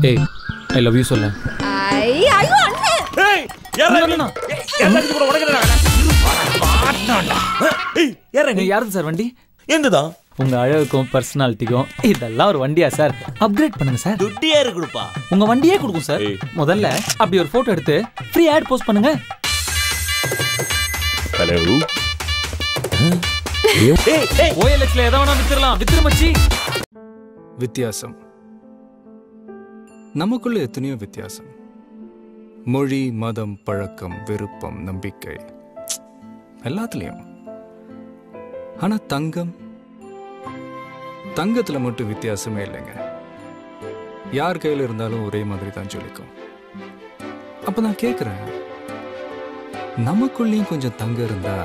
ஏய் I love you சொல்ல. ஐயோ அண்ணே. ஏய் யாரா நீ? எல்லாரும் கூட உடைக்கறடா. பாட்டடா. ஏய் யாரா நீ? யாரு சார் வண்டி? என்னடா? உங்க அழகுக்கும் பர்சனாலிட்டிக்கும் இதெல்லாம் ஒரு வண்டியா சார்? அப்கிரேட் பண்ணுங்க சார். துட்டியா இருக்கு கொடுப்பா. உங்க வண்டியே கொடுக்கும் சார். முதல்ல அப்படி ஒரு போட்டோ எடுத்து ஃப்ரீ ஆட் போஸ்ட் பண்ணுங்க. ஹலோ. ஏய் OLXல எதை வேணா வித்துறலாம். வித்துரு மச்சி. வித்தியாசம் நமக்குள்ள எத்தனையோ வித்தியாசம். மொழி, மதம், பழக்கம், விருப்பம், நம்பிக்கை எல்லாத்துலயும். ஆனா தங்கத்துல மட்டும் வித்தியாசமே இல்லைங்க. யார் கையில இருந்தாலும் ஒரே மாதிரி தான் ஜொலிக்கும். அப்ப நான் கேக்குறேன், நமக்குள்ளேயும் கொஞ்சம் தங்கம் இருந்தா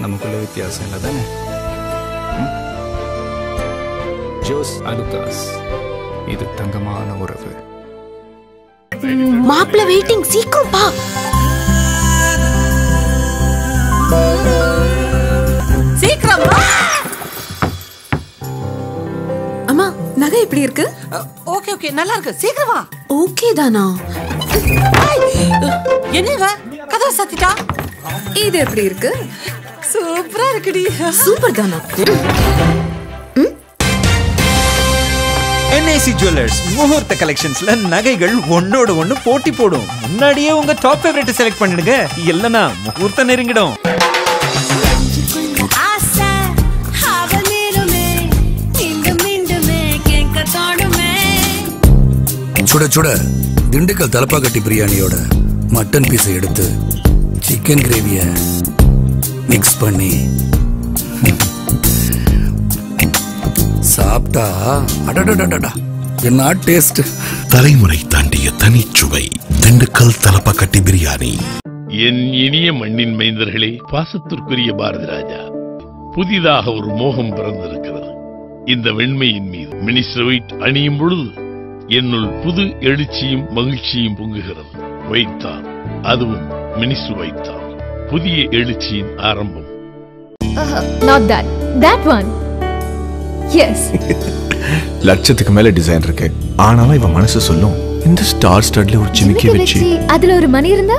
நமக்குள்ள வித்தியாசம் இல்லை தானே? ஜோஸ் அலுகாஸ், இது தங்கமான உறவு. மாப்ள வெயிட்டிங், சீக்கிரம் பா. சீக்கிரம் வா. அம்மா நகை எப்படி இருக்கு? ஓகே ஓகே நல்லா இருக்கு, சீக்கிரம் வா. ஓகே தானா? என்னங்க கதவை சாத்திட்டா? இது எப்படி இருக்கு? சூப்பரா இருக்குடி. சூப்பர் தானா? NAC Jewelers முகூர்த்த கலெக்ஷன்ஸ்ல நகைகள் ஒன்னோட ஒன்னு போட்டி போடும். முன்னாடியே உங்க டாப் ஃபேவரட் செலக்ட் பண்ணிடுங்க, இல்லனா முகூர்த்தம் நெருங்கிடும். சுட சுட திண்டுக்கல் தலப்பாக்கட்டி பிரியாணியோட மட்டன் பீஸை எடுத்து சிக்கன் கிரேவிய மிக்ஸ் பண்ணி சாப்பிட்டா அடடடடடா என்ன டேஸ்ட். தலைமுறை தாண்டிய தனிச்சுவை திண்டுக்கல் தலப்பாக்கட்டி பிரியாணி. என் இனிய மண்ணின் மைந்தர்களே, பாசத்திற்குரிய பாரதி ராஜா, புதிதாக ஒரு மோகம் பிறந்திருக்கிறது. இந்த வெண்மையின் மீது மினிஸ்டர் ஒயிட் அணியும் பொழுது என்னுள் புது எழுச்சியும் மகிழ்ச்சியும் பொங்குகிறது. வைத்தான், அதுவும் மினிஸ்டர் வைத்தான், புதிய எழுச்சியின் ஆரம்பம். Not that. That one. Yes. லட்சத்துக்கு மேல டிசைன் இருக்கு, ஆனாலும் இவன் மனசு சொல்லும் இந்த ஸ்டார் ஸ்டட்ல ஒரு சிமிக்கி வச்சு அதுல ஒரு மணி இருந்தா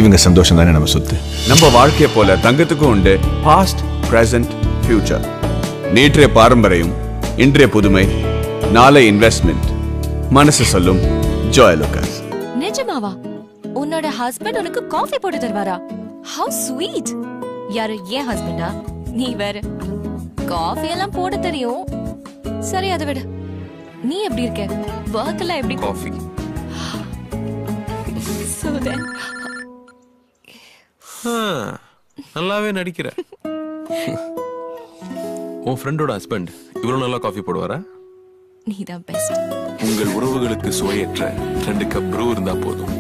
இவங்க சந்தோஷம் தானே நம்ம சொத்து. நம்ம வாழ்க்கைய போல தங்கத்துக்கும் உண்டு பாஸ்ட், பிரசன்ட், ஃபியூச்சர். நேற்றைய பாரம்பரியம், இன்றைய புதுமை, நாளை இன்வெஸ்ட்மெண்ட். மனசு சொல்லும் ஜோய் அலுகாஸ். நிஜமாவா? உன்னோட ஹஸ்பண்ட் உனக்கு காஃபி போட்டு தருவாரா? How sweet. யாரு ஏன் ஹஸ்பண்டா? நீ வேற. காஃபி எல்லாம் போட தெரியும், சரி அதை விடு. நீ எப்படி இருக்க? வர்க் எல்லாம் எப்படி? காஃபி. So then நல்லாவே நடிக்கிற. உன் ஃப்ரெண்டோட ஹஸ்பண்ட் இவ்வளவு நல்லா காஃபி போடுவாரா? நீதான் பெஸ்ட். உங்கள் உறவுகளுக்கு சுவையற்ற 2 கப் ப்ரூ இருந்தா போதும்.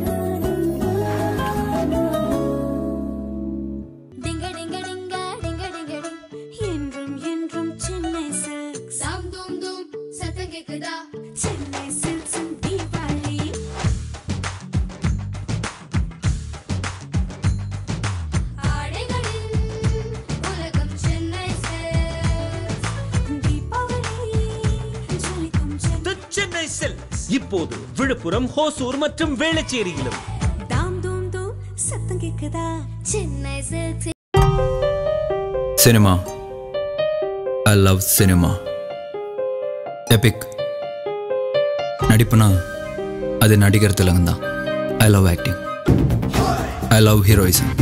இப்போது விழுப்புரம், ஹோசூர் மற்றும் வேளச்சேரியிலும். Cinema, I love cinema. Epic நடிப்புனா அது நடிகர் திலகம் தான். I love acting, I love heroism.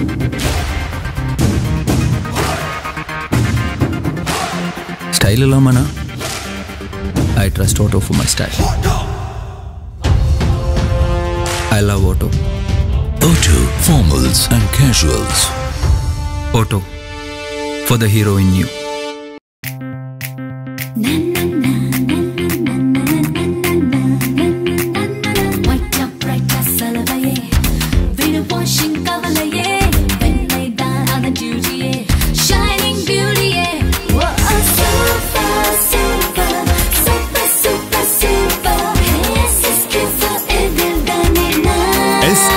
Style இல்லாமனா I trust Otto for my style. I love Otto. Otto formals and casuals. Otto for the hero in you.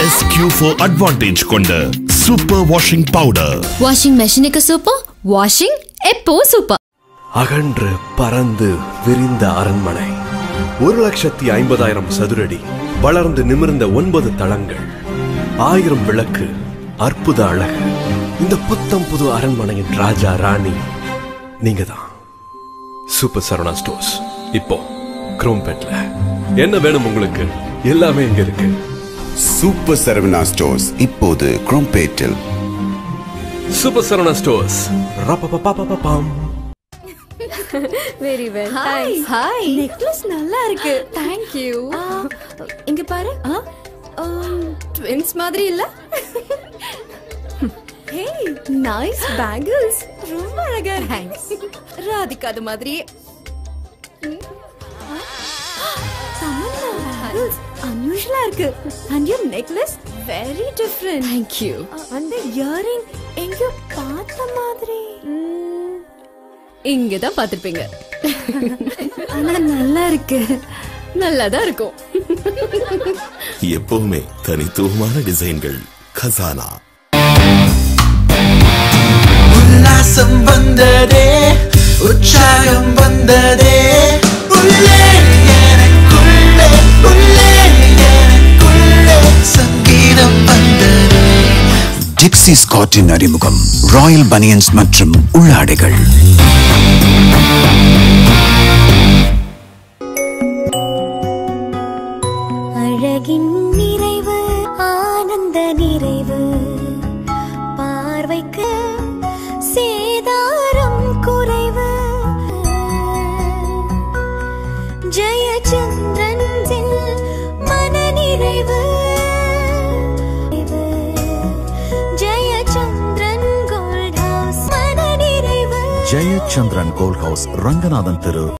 SQ4 advantage கொண்ட super washing powder. Washing மெஷினுக்கு super, washing எப்போ super. அகன்று பறந்து விரிந்த அரண்மனை, 1,50,000 சதுரடி, வளர்ந்து நிமிர்ந்த 9 தளங்கள், 1000 விளக்கு, அற்புத அழகு. இந்த புத்தம் புது அரண்மனையின் ராஜா ராணி நீங்க தான். சூப்பர் சரவணா ஸ்டோர்ஸ் இப்போ குரோம்பேட்ல. என்ன வேணும் உங்களுக்கு? எல்லாமே இங்க இருக்கு. சூப்பர் சரவணா ஸ்டோர்ஸ் இப்போது குரோம்பேட்டில். Super Saravana stores. ரப்பப்பப்பப்பப்பம். Very well. ஹாய். நெக்லஸ் நல்லா இருக்கு. Thank you. இங்க பாரு. ட்வின்ஸ் மாதிரி இல்ல? Hey, nice bangles. ரொம்ப அழகா இருக்கு. ராதிகா அது மாதிரி. அன்யூஷுவலா இருக்கு. And your necklace very different. Thank you. அந்த இயரிங் எங்கயோ பார்த்த மாதிரி. இங்க தான் பார்த்திருப்பீங்க. ஆனா நல்லா இருக்கு. நல்லாதான் இருக்கும். எப்பவுமே தனித்துவமான டிசைன்கள் கசானா. உல்லாசம் வந்ததே, உற்சாகம் வந்ததே, உள்ளே எனக்குள்ளே, உள்ளே எனக்குள்ளே சங்கீதம் வந்ததே. ஜிப்சி ஸ்காட்டின் அறிமுகம், ராயல் பனியன்ஸ் மற்றும் உள்ளாடைகள். அழகின் நிறைவு, ஆனந்த நிறைவு, பார்வைக்கு சேதாரம் குறைவு. ஜெயச்சந்திரன் மனநிறைவு, ஜெயச்சந்திரன் கோல்ட் ஹவுஸ் மனநிறைவு. ஜெயச்சந்திரன் கோல்ட் ஹவுஸ், ரங்கநாதன் தெரு.